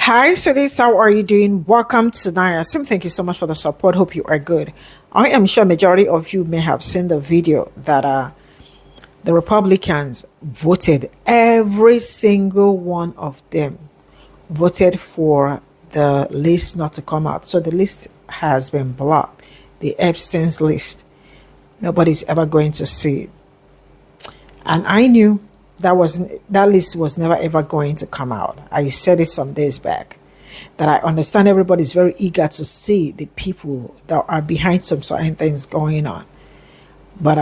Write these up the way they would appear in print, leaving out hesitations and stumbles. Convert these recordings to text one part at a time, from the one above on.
Hi, sweeties. How are you doing? Welcome to Naya. Sim, thank you so much for the support. Hope you are good. I am sure majority of you may have seen the video that the Republicans voted. Every single one of them voted for the list not to come out. So the list has been blocked. The Epstein's list. Nobody's ever going to see it. And I knew that list was never ever going to come out. I said it some days back that I understand everybody's very eager to see the people that are behind some certain things going on, but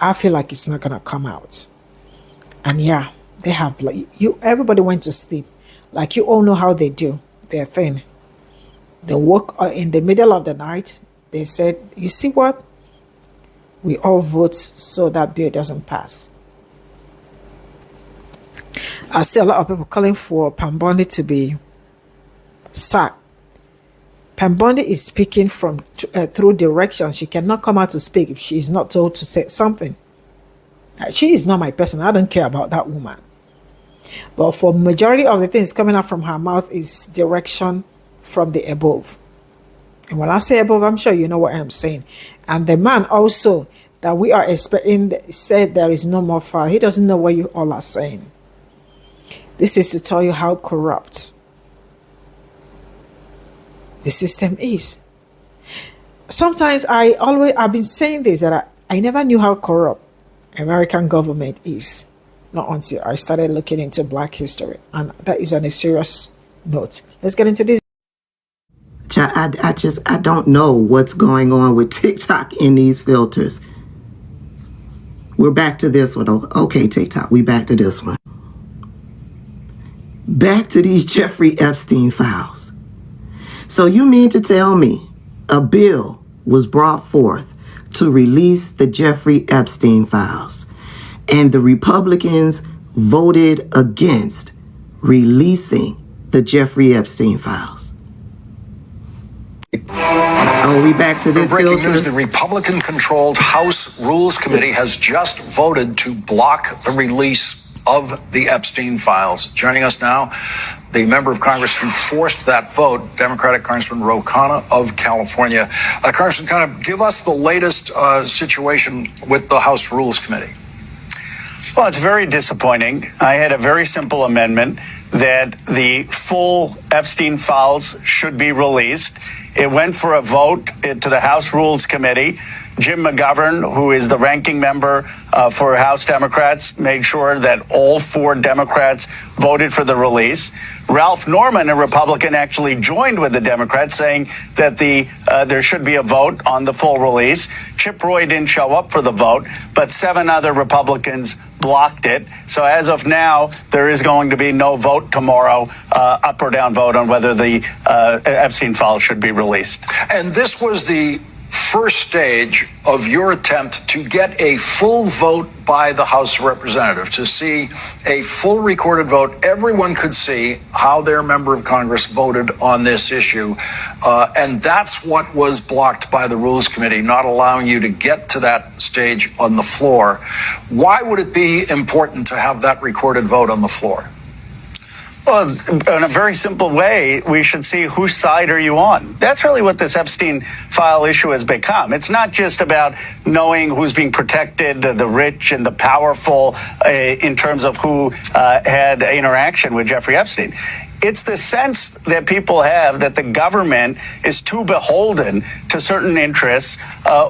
I feel like it's not gonna come out. And yeah, they have everybody went to sleep, like you all know how they do their thing. They woke in the middle of the night. They said, "You see what? We all vote so that bill doesn't pass." I see a lot of people calling for Pe0ple to be sacked. Pe0ple is speaking from through direction. She cannot come out to speak if she is not told to say something. She is not my person. I don't care about that woman. But for majority of the things coming out from her mouth is direction from the above. And when I say above, I'm sure you know what I'm saying. And the man also that we are expecting said there is no more file. He doesn't know what you all are saying. This is to tell you how corrupt the system is. Sometimes I've been saying this, that I never knew how corrupt American government is, not until I started looking into Black history, and that is on a serious note. Let's get into this. I don't know what's going on with TikTok in these filters. We're back to this one. Okay, TikTok, we back to this one. Back to these Jeffrey Epstein files. So you mean to tell me a bill was brought forth to release the Jeffrey Epstein files, and the Republicans voted against releasing the Jeffrey Epstein files? Oh, we back to this breaking filter? news, the Republican-controlled House Rules Committee has just voted to block the release of the Epstein files. Joining us now, the member of Congress who forced that vote, Democratic Congressman Ro of California. Congressman, kind of give us the latest situation with the House Rules Committee. Well, it's very disappointing. I had a very simple amendment that the full Epstein files should be released. It went for a vote to the House Rules Committee. Jim McGovern, who is the ranking member for House Democrats, made sure that all 4 Democrats voted for the release. Ralph Norman, a Republican, actually joined with the Democrats, saying that there should be a vote on the full release. Chip Roy didn't show up for the vote, but 7 other Republicans blocked it. So as of now, there is going to be no vote tomorrow, up or down vote on whether the Epstein files should be released. And this was the first stage of your attempt to get a full vote by the House of Representatives, to see a full recorded vote. Everyone could see how their member of Congress voted on this issue. And that's what was blocked by the Rules Committee, not allowing you to get to that stage on the floor. Why would it be important to have that recorded vote on the floor? Well, in a very simple way, we should see whose side are you on. That's really what this Epstein file issue has become. It's not just about knowing who's being protected, the rich and the powerful, in terms of who had interaction with Jeffrey Epstein. It's the sense that people have that the government is too beholden to certain interests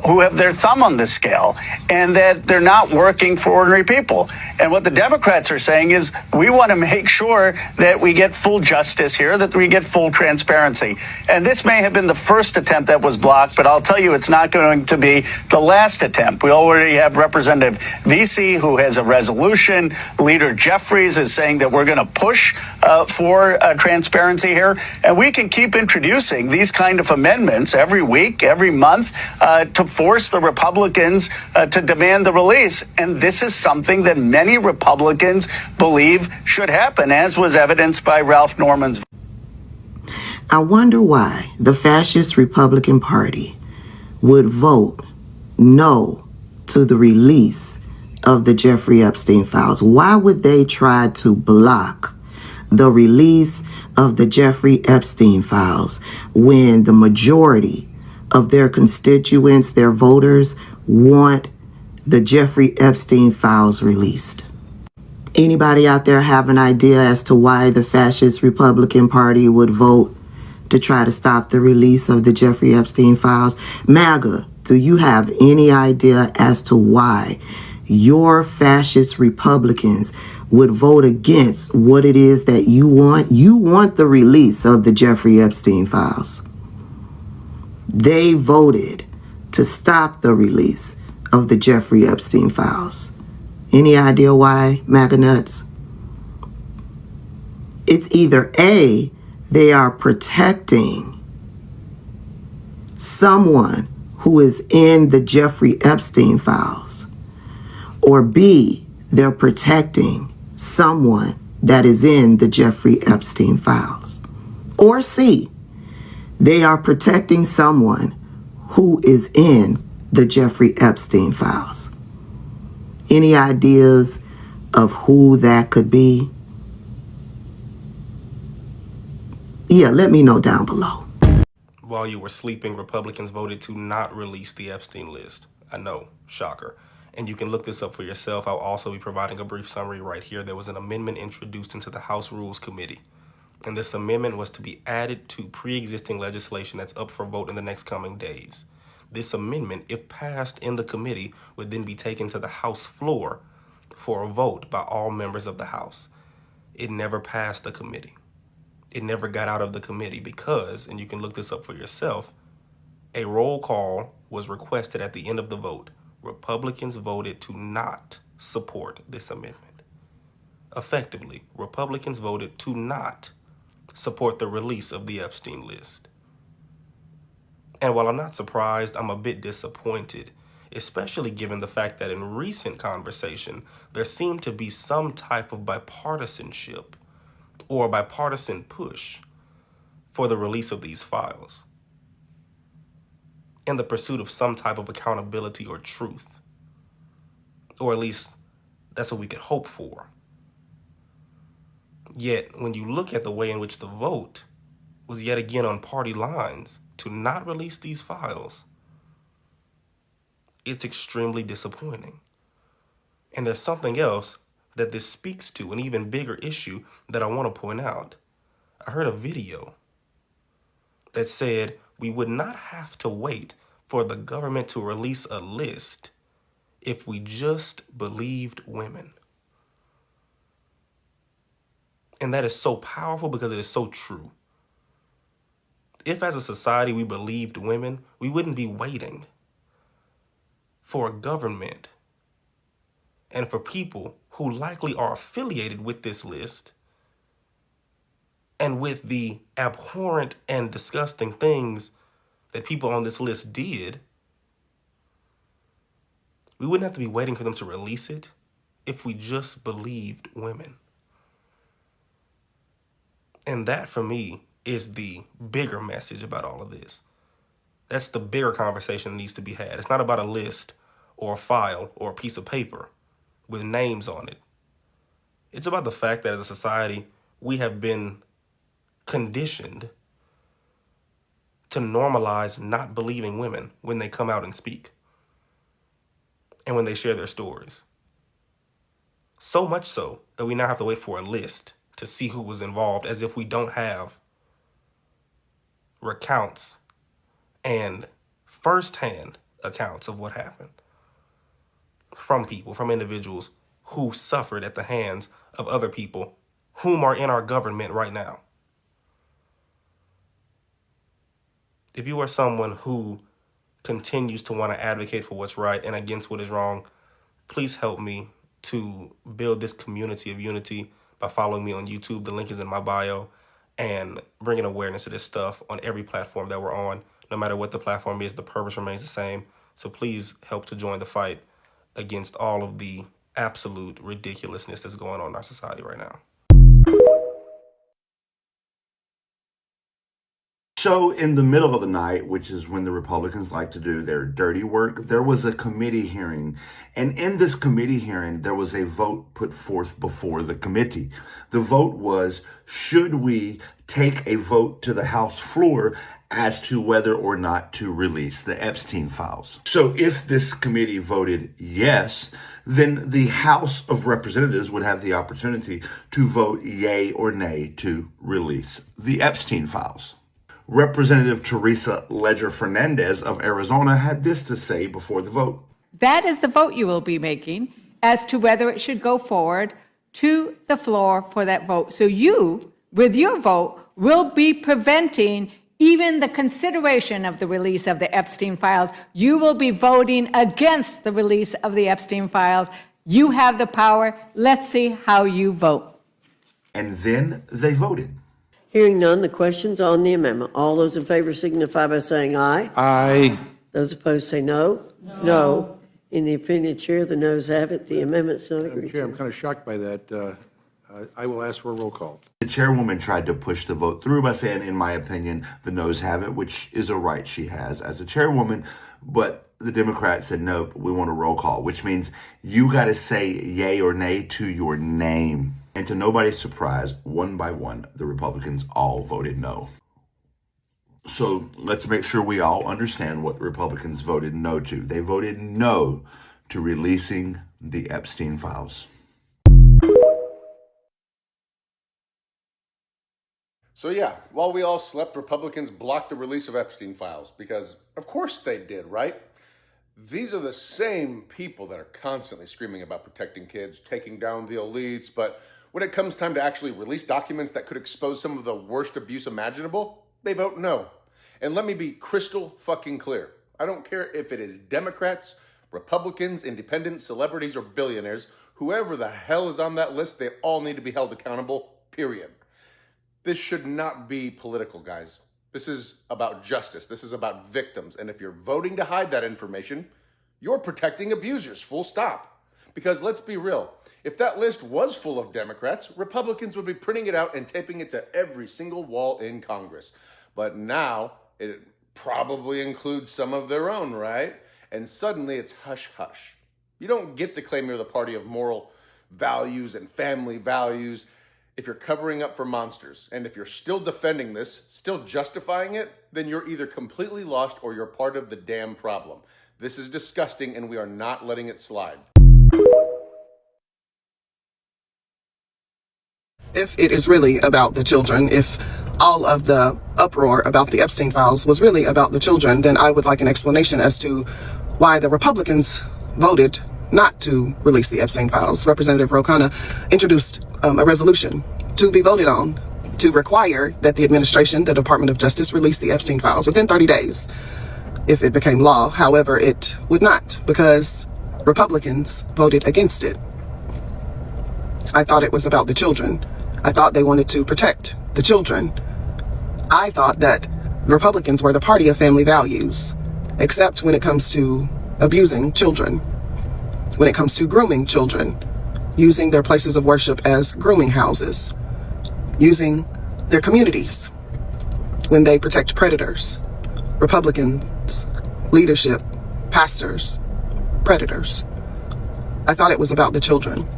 who have their thumb on the scale, and that they're not working for ordinary people. And what the Democrats are saying is, we want to make sure that we get full justice here, that we get full transparency. And this may have been the first attempt that was blocked, but I'll tell you, it's not going to be the last attempt. We already have Representative Vesey, who has a resolution. Leader Jeffries is saying that we're going to push for transparency here, and we can keep introducing these kind of amendments every week, every month, to force the Republicans to demand the release. And this is something that many Republicans believe should happen, as was evidenced by Ralph Norman's. I wonder why the fascist Republican Party would vote no to the release of the Jeffrey Epstein files. Why would they try to block the release of the Jeffrey Epstein files when the majority of their constituents, their voters, want the Jeffrey Epstein files released? Anybody out there have an idea as to why the fascist Republican Party would vote to try to stop the release of the Jeffrey Epstein files? MAGA, do you have any idea as to why your fascist Republicans would vote against what it is that you want? You want the release of the Jeffrey Epstein files. They voted to stop the release of the Jeffrey Epstein files. Any idea why, MAGA nuts? It's either A, they are protecting someone who is in the Jeffrey Epstein files, or B, they're protecting someone that is in the Jeffrey Epstein files, or C, they are protecting someone who is in the Jeffrey Epstein files. Any ideas of who that could be? Yeah, let me know down below. While you were sleeping, Republicans voted to not release the Epstein list. I know, shocker. And you can look this up for yourself. I'll also be providing a brief summary right here. There was an amendment introduced into the House Rules Committee. And this amendment was to be added to pre-existing legislation that's up for vote in the next coming days. This amendment, if passed in the committee, would then be taken to the House floor for a vote by all members of the House. It never passed the committee. It never got out of the committee because, and you can look this up for yourself, a roll call was requested at the end of the vote. Republicans voted to not support this amendment. Effectively, Republicans voted to not support the release of the Epstein list. And while I'm not surprised, I'm a bit disappointed, especially given the fact that in recent conversation, there seemed to be some type of bipartisanship or bipartisan push for the release of these files in the pursuit of some type of accountability or truth. Or at least that's what we could hope for. Yet, when you look at the way in which the vote was yet again on party lines to not release these files, it's extremely disappointing. And there's something else that this speaks to, an even bigger issue that I want to point out. I heard a video that said we would not have to wait for the government to release a list if we just believed women. And that is so powerful because it is so true. If as a society we believed women, we wouldn't be waiting for a government and for people who likely are affiliated with this list and with the abhorrent and disgusting things that people on this list did. We wouldn't have to be waiting for them to release it if we just believed women. And that, for me, is the bigger message about all of this. That's the bigger conversation that needs to be had. It's not about a list or a file or a piece of paper with names on it. It's about the fact that as a society, we have been conditioned to normalize not believing women when they come out and speak and when they share their stories. So much so that we now have to wait for a list to see who was involved, as if we don't have recounts and firsthand accounts of what happened from people, from individuals who suffered at the hands of other people whom are in our government right now. If you are someone who continues to want to advocate for what's right and against what is wrong, please help me to build this community of unity by following me on YouTube. The link is in my bio, and bringing awareness to this stuff on every platform that we're on. No matter what the platform is, the purpose remains the same. So please help to join the fight against all of the absolute ridiculousness that's going on in our society right now. So in the middle of the night, which is when the Republicans like to do their dirty work, there was a committee hearing. And in this committee hearing, there was a vote put forth before the committee. The vote was, should we take a vote to the House floor as to whether or not to release the Epstein files? So if this committee voted yes, then the House of Representatives would have the opportunity to vote yay or nay to release the Epstein files. Representative Teresa Ledger Fernandez of Arizona had this to say before the vote. That is the vote you will be making as to whether it should go forward to the floor for that vote. So you, with your vote, will be preventing even the consideration of the release of the Epstein files. You will be voting against the release of the Epstein files. You have the power. Let's see how you vote. And then they voted. Hearing none, the question's on the amendment. All those in favor signify by saying aye. Aye. Those opposed say no. No. In the opinion of the chair, the noes have it. The amendment's not agreed Chair, I'm to. kind of shocked by that. I will ask for a roll call. The chairwoman tried to push the vote through by saying, in my opinion, the noes have it, which is a right she has as a chairwoman. But the Democrats said, nope, we want a roll call, which means you got to say yay or nay to your name. And to nobody's surprise, one by one, the Republicans all voted no. So let's make sure we all understand what the Republicans voted no to. They voted no to releasing the Epstein files. So yeah, while we all slept, Republicans blocked the release of Epstein files because of course they did, right? These are the same people that are constantly screaming about protecting kids, taking down the elites, but when it comes time to actually release documents that could expose some of the worst abuse imaginable, they vote no. And let me be crystal fucking clear. I don't care if it is Democrats, Republicans, independents, celebrities, or billionaires. Whoever the hell is on that list, they all need to be held accountable, period. This should not be political, guys. This is about justice. This is about victims. And if you're voting to hide that information, you're protecting abusers, full stop. Because let's be real. If that list was full of Democrats, Republicans would be printing it out and taping it to every single wall in Congress. But now it probably includes some of their own, right? And suddenly it's hush hush. You don't get to claim you're the party of moral values and family values if you're covering up for monsters. And if you're still defending this, still justifying it, then you're either completely lost or you're part of the damn problem. This is disgusting and we are not letting it slide. If it is really about the children, if all of the uproar about the Epstein files was really about the children, then I would like an explanation as to why the Republicans voted not to release the Epstein files. Representative Ro introduced a resolution to be voted on to require that the administration, the Department of Justice, release the Epstein files within 30 days if it became law. However, it would not because Republicans voted against it. I thought it was about the children. I thought they wanted to protect the children. I thought that Republicans were the party of family values, except when it comes to abusing children, when it comes to grooming children, using their places of worship as grooming houses, using their communities when they protect predators. Republicans, leadership, pastors, predators. I thought it was about the children.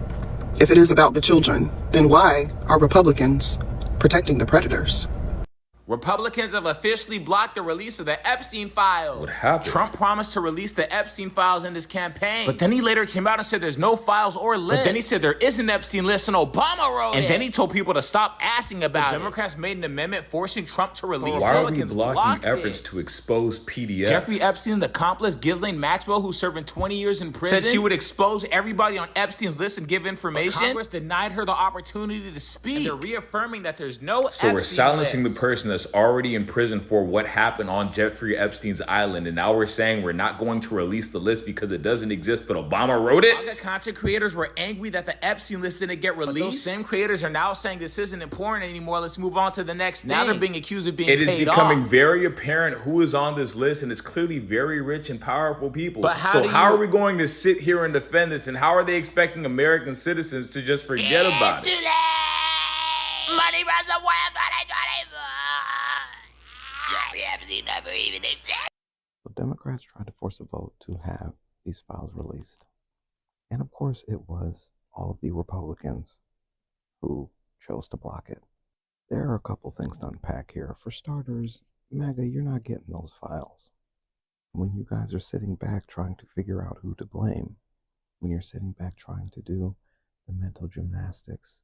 If it is about the children, then why are Republicans protecting the predators? Republicans have officially blocked the release of the Epstein files. What happened? Trump promised to release the Epstein files in his campaign. But then he later came out and said there's no files or list. But then he said there is an Epstein list and Obama wrote it. And then he told people to stop asking about it. Democrats made an amendment forcing Trump to release it. Why are we blocking efforts to expose PDFs? Jeffrey Epstein's accomplice, Ghislaine Maxwell, who's serving 20 years in prison, said she would expose everybody on Epstein's list and give information. But Congress denied her the opportunity to speak. And they're reaffirming that there's no Epstein So we're silencing list. the person that's already in prison for what happened on Jeffrey Epstein's island, and now we're saying we're not going to release the list because it doesn't exist, but Obama wrote it? MAGA content creators were angry that the Epstein list didn't get released. But those same creators are now saying this isn't important anymore. Let's move on to the next thing. Now they're being accused of being paid off. It is becoming very apparent who is on this list, and it's clearly very rich and powerful people. But how are we going to sit here and defend this, and how are they expecting American citizens to just forget about it? Money runs the world, 2024. they never even exist. So Democrats tried to force a vote to have these files released. And of course, it was all of the Republicans who chose to block it. There are a couple things to unpack here. For starters, MAGA, you're not getting those files. When you guys are sitting back trying to figure out who to blame, when you're sitting back trying to do the mental gymnastics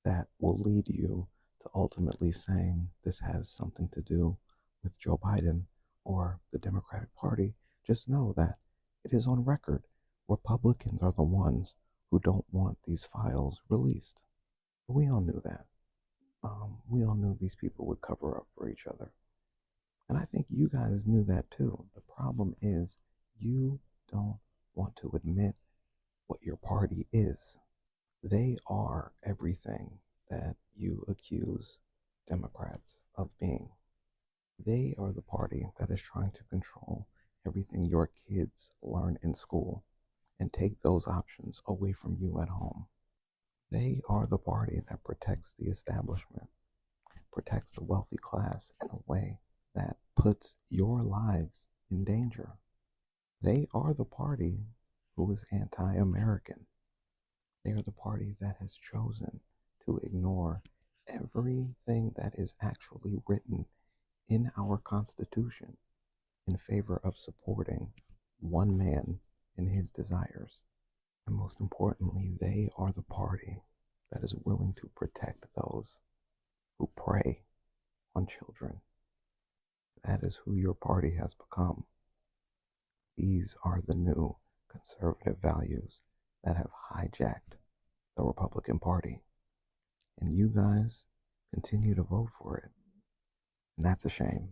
that will lead you to ultimately saying this has something to do with Joe Biden or the Democratic Party, just know that it is on record. Republicans are the ones who don't want these files released. We all knew that. We all knew these people would cover up for each other. And I think you guys knew that too. The problem is you don't want to admit what your party is. They are everything that you accuse Democrats of being. They are the party that is trying to control everything your kids learn in school and take those options away from you at home. They are the party that protects the establishment, protects the wealthy class in a way that puts your lives in danger. They are the party who is anti-American. They are the party that has chosen to ignore everything that is actually written in our Constitution in favor of supporting one man and his desires. And most importantly, they are the party that is willing to protect those who prey on children. That is who your party has become. These are the new conservative values that have hijacked the Republican Party. And you guys continue to vote for it. And that's a shame.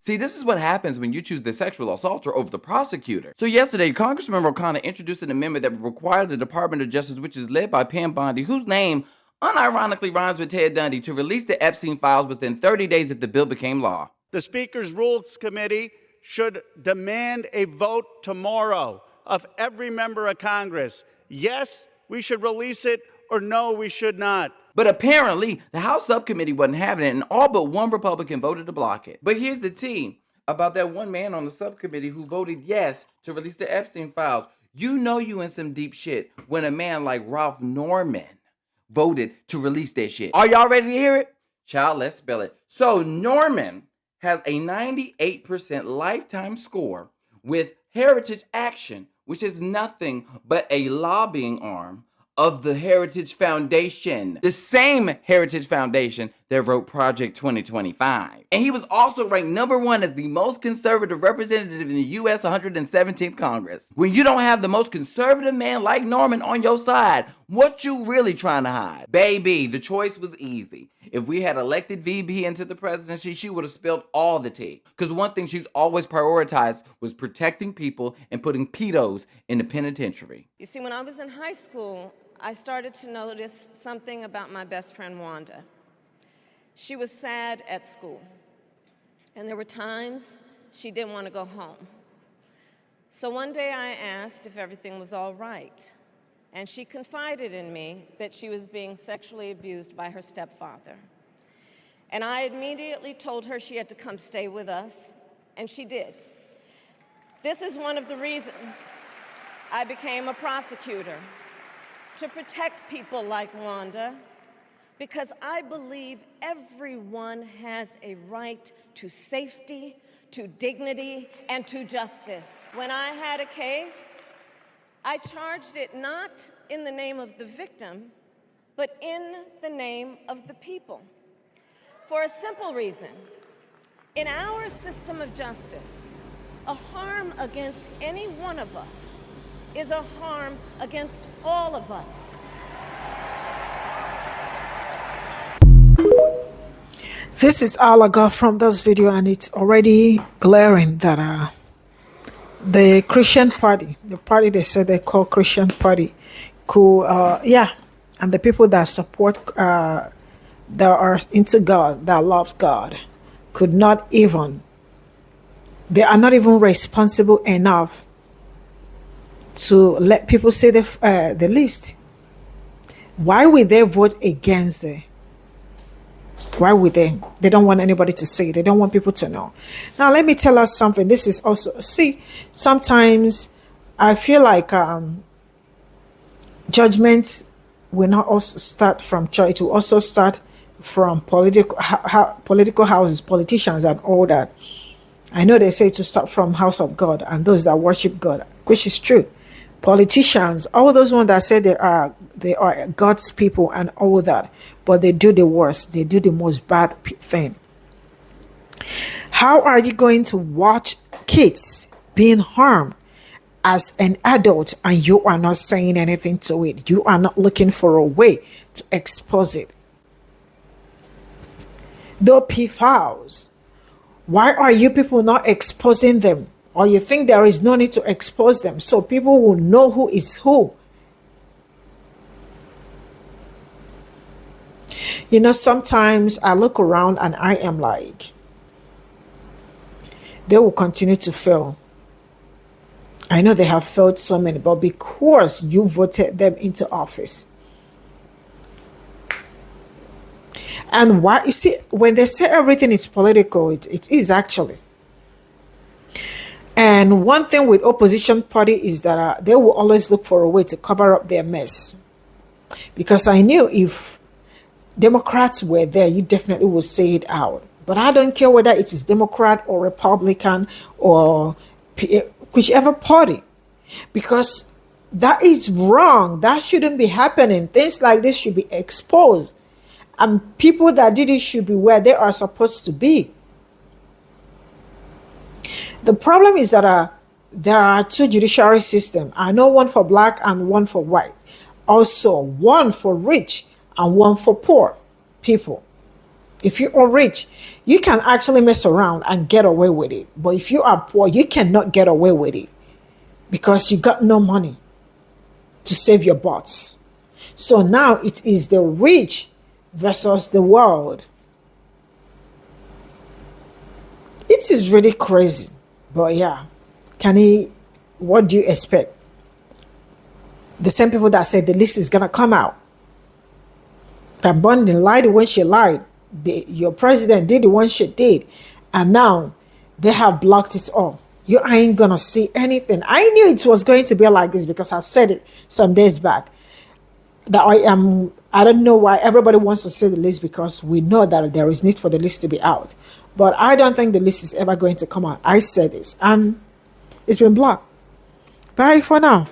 See, this is what happens when you choose the sexual assaulter over the prosecutor. So yesterday, Congressman O'Connor introduced an amendment that would require the Department of Justice, which is led by Pam Bondi, whose name unironically rhymes with Ted Bundy, to release the Epstein files within 30 days if the bill became law. The Speaker's Rules Committee should demand a vote tomorrow of every member of Congress. Yes, we should release it, or no, we should not. But apparently, the House subcommittee wasn't having it, and all but one Republican voted to block it. But here's the tea about that one man on the subcommittee who voted yes to release the Epstein files. You know you in some deep shit when a man like Ralph Norman voted to release that shit. Are y'all ready to hear it? Child, let's spell it. So Norman has a 98% lifetime score with Heritage Action, which is nothing but a lobbying arm of the Heritage Foundation, the same Heritage Foundation that wrote Project 2025. And he was also ranked #1 as the most conservative representative in the U.S. 117th Congress. When you don't have the most conservative man like Norman on your side, what you really trying to hide? Baby, the choice was easy. If we had elected VP into the presidency, she would have spilled all the tea. Because one thing she's always prioritized was protecting people and putting pedos in the penitentiary. You see, when I was in high school, I started to notice something about my best friend Wanda. She was sad at school, and there were times she didn't want to go home. So one day I asked if everything was all right, and she confided in me that she was being sexually abused by her stepfather. And I immediately told her she had to come stay with us, and she did. This is one of the reasons I became a prosecutor, to protect people like Wanda, because I believe everyone has a right to safety, to dignity, and to justice. When I had a case, I charged it not in the name of the victim, but in the name of the people. For a simple reason. In our system of justice, a harm against any one of us is a harm against all of us. This is all I got from this video, and it's already glaring that the Christian party, the party they said they call Christian party, could, and the people that support, that are into God, that loves God, could not even, they are not even responsible enough to let people say the list. Why would they vote against Why would they? They don't want anybody to see. They don't want people to know. Now, let me tell us something. This is also, see, sometimes I feel like judgments will not also start from church. It will also start from political houses, politicians, and all that. I know they say to start from house of God and those that worship God, which is true. Politicians, all those ones that say they are God's people and all that, but they do the worst. They do the most bad thing. How are you going to watch kids being harmed as an adult and you are not saying anything to it? You are not looking for a way to expose it. The pedophiles, why are you people not exposing them? Or you think there is no need to expose them so people will know who is who? You know, sometimes I look around and I am like, they will continue to fail. I know they have failed so many, but because you voted them into office. And why, you see, when they say everything is political, it is actually. And one thing with opposition party is that they will always look for a way to cover up their mess. Because I knew if Democrats were there, you definitely would say it out. But I don't care whether it is Democrat or Republican or whichever party. Because that is wrong. That shouldn't be happening. Things like this should be exposed. And people that did it should be where they are supposed to be. The problem is that there are two judiciary systems. I know one for black and one for white. Also, one for rich and one for poor people. If you are rich, you can actually mess around and get away with it. But if you are poor, you cannot get away with it because you got no money to save your butts. So now it is the rich versus the world. It is really crazy. But yeah, what do you expect? The same people that said the list is going to come out. Pam Bondi lied when she lied. Your president did the one she did. And now they have blocked it all. You ain't going to see anything. I knew it was going to be like this because I said it some days back. That I don't know why everybody wants to see the list because we know that there is need for the list to be out. But I don't think the list is ever going to come out. I said this and it's been blocked. Bye for now.